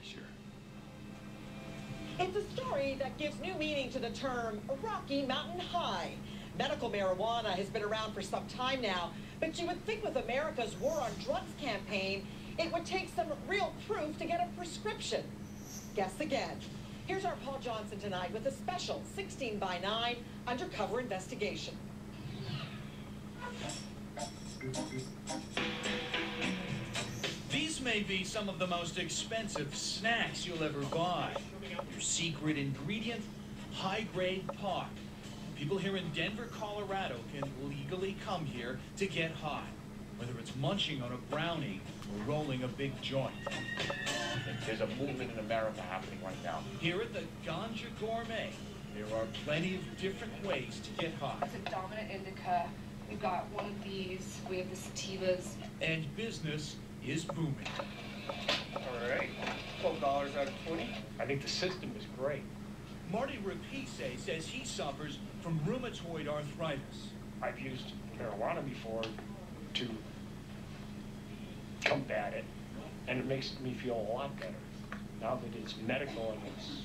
picture. It's a story that gives new meaning to the term Rocky Mountain High. Medical marijuana has been around for some time now, but you would think with America's war on drugs campaign, it would take some real proof to get a prescription. Guess again. Here's our Paul Johnson tonight with a special 16 by 9 undercover investigation. These may be some of the most expensive snacks you'll ever buy. Your secret ingredient, high-grade pot. People here in Denver, Colorado can legally come here to get high, whether it's munching on a brownie or rolling a big joint. There's a movement in America happening right now. Here at the Ganja Gourmet, there are plenty of different ways to get high. It's a dominant indica. We've got one of these. We have the sativas. And business is booming. All right, $12 out of 20. I think the system is great. Marty Rapice says he suffers from rheumatoid arthritis. I've used marijuana before to combat it, and it makes me feel a lot better. Now that it's medical and it's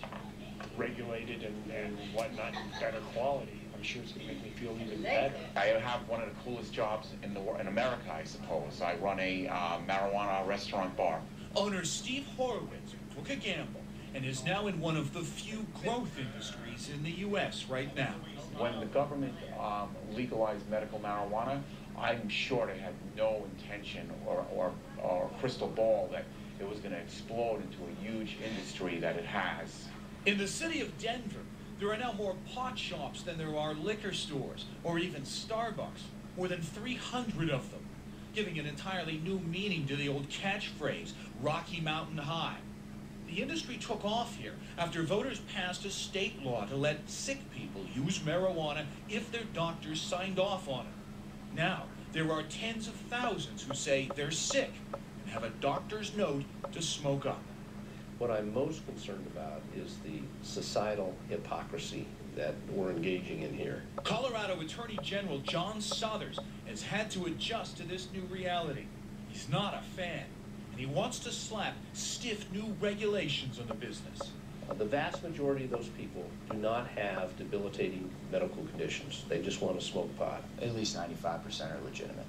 regulated and whatnot, better quality, I'm sure it's going to make me feel even better. I have one of the coolest jobs in America, I suppose. I run a marijuana restaurant bar. Owner Steve Horowitz took a gamble and is now in one of the few growth industries in the U.S. right now. When the government legalized medical marijuana, I'm sure they had no intention or crystal ball that it was going to explode into a huge industry that it has. In the city of Denver, there are now more pot shops than there are liquor stores or even Starbucks, more than 300 of them, giving an entirely new meaning to the old catchphrase, Rocky Mountain High. The industry took off here after voters passed a state law to let sick people use marijuana if their doctors signed off on it. Now, there are tens of thousands who say they're sick and have a doctor's note to smoke up. What I'm most concerned about is the societal hypocrisy that we're engaging in here. Colorado Attorney General John Sothers has had to adjust to this new reality. He's not a fan, and he wants to slap stiff new regulations on the business. The vast majority of those people do not have debilitating medical conditions. They just want to smoke pot. At least 95% are legitimate.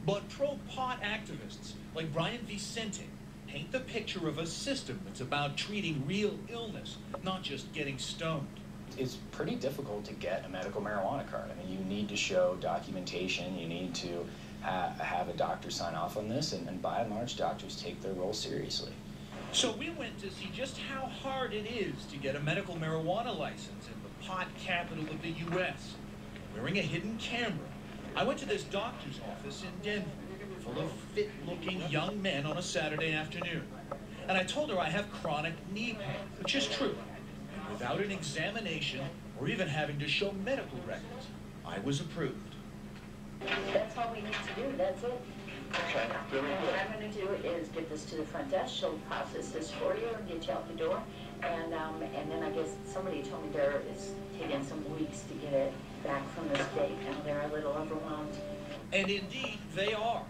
But pro-pot activists like Brian Vicente paint the picture of a system that's about treating real illness, not just getting stoned. It's pretty difficult to get a medical marijuana card. I mean, you need to show documentation, you need to have a doctor sign off on this, and by and large, doctors take their role seriously. So we went to see just how hard it is to get a medical marijuana license in the pot capital of the U.S. Wearing a hidden camera, I went to this doctor's office in Denver, full of fit-looking young men on a Saturday afternoon. And I told her I have chronic knee pain, which is true. And without an examination or even having to show medical records, I was approved. That's all we need to do, that's it. Okay, very good. What I'm going to do is get this to the front desk, she'll process this for you and get you out the door. And then I guess somebody told me there is taking some weeks to get it back from the state, and they're a little overwhelmed. And indeed, they are.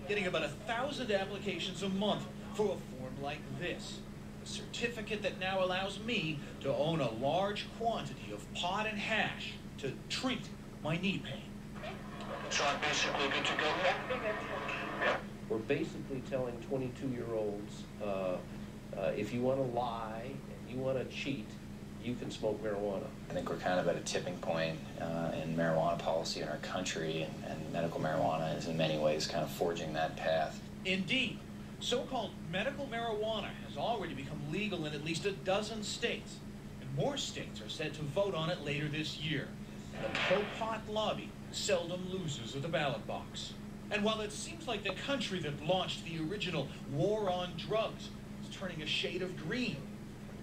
Getting about 1,000 applications a month for a form like this. A certificate that now allows me to own a large quantity of pot and hash to treat my knee pain. So I'm basically good to go? We're basically telling 22-year-olds, if you want to lie and you want to cheat, you can smoke marijuana. I think we're kind of at a tipping point in marijuana policy in our country, and medical marijuana is in many ways kind of forging that path. Indeed, so-called medical marijuana has already become legal in at least a dozen states, and more states are set to vote on it later this year. The pro-pot lobby seldom loses at the ballot box. And while it seems like the country that launched the original war on drugs is turning a shade of green,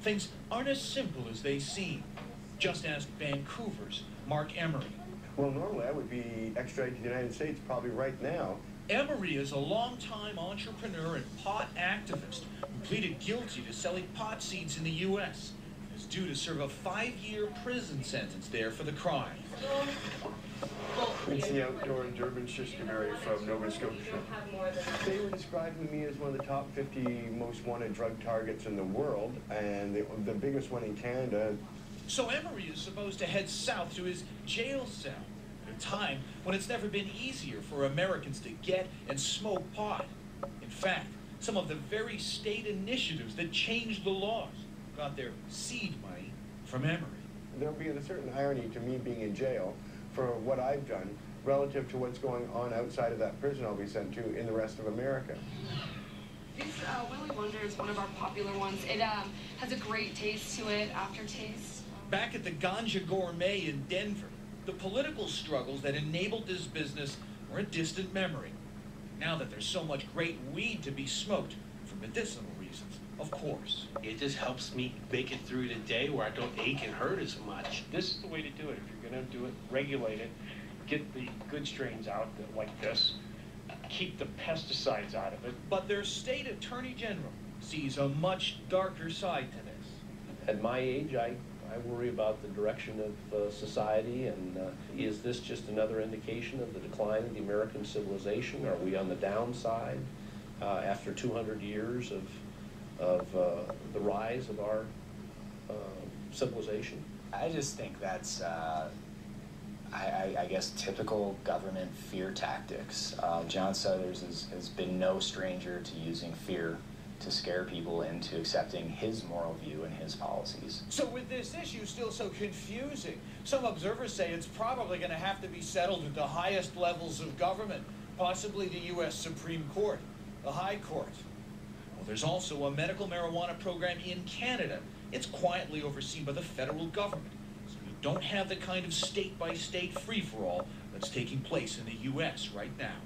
things aren't as simple as they seem. Just ask Vancouver's Marc Emery. Well, normally I would be extradited to the United States probably right now. Emery is a longtime entrepreneur and pot activist who pleaded guilty to selling pot seeds in the U.S. and is due to serve a 5-year prison sentence there for the crime. Quincy Outdoor and Durban Shishkaberry from Nova Scotia. They were describing me as one of the top 50 most wanted drug targets in the world, and the biggest one in Canada. So Emery is supposed to head south to his jail cell at a time when it's never been easier for Americans to get and smoke pot. In fact, some of the very state initiatives that changed the laws got their seed money from Emery. There'll be a certain irony to me being in jail for what I've done relative to what's going on outside of that prison I'll be sent to in the rest of America. This Willy Wonder is one of our popular ones. It has a great taste to it, aftertaste. Back at the Ganja Gourmet in Denver, the political struggles that enabled this business were a distant memory. Now that there's so much great weed to be smoked for medicinal reasons, of course. It just helps me make it through the day where I don't ache and hurt as much. This is the way to do it. If you're going to do it, regulate it, get the good strains out like this, keep the pesticides out of it. But their state attorney general sees a much darker side to this. At my age, I worry about the direction of society, and is this just another indication of the decline of the American civilization? Are we on the downside after 200 years of the rise of our civilization? I just think that's, I guess, typical government fear tactics. John Suthers has been no stranger to using fear to scare people into accepting his moral view and his policies. So with this issue still so confusing, some observers say it's probably going to have to be settled at the highest levels of government, possibly the U.S. Supreme Court, the High Court. Well, there's also a medical marijuana program in Canada. It's quietly overseen by the federal government, so you don't have the kind of state-by-state free-for-all that's taking place in the U.S. right now.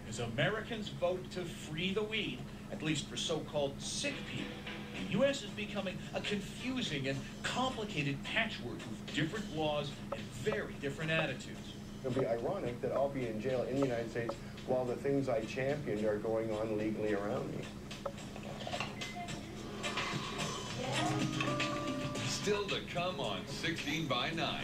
As Americans vote to free the weed, at least for so-called sick people, the U.S. is becoming a confusing and complicated patchwork of different laws and very different attitudes. It'll be ironic that I'll be in jail in the United States while the things I championed are going on legally around me. Still to come on 16 by 9.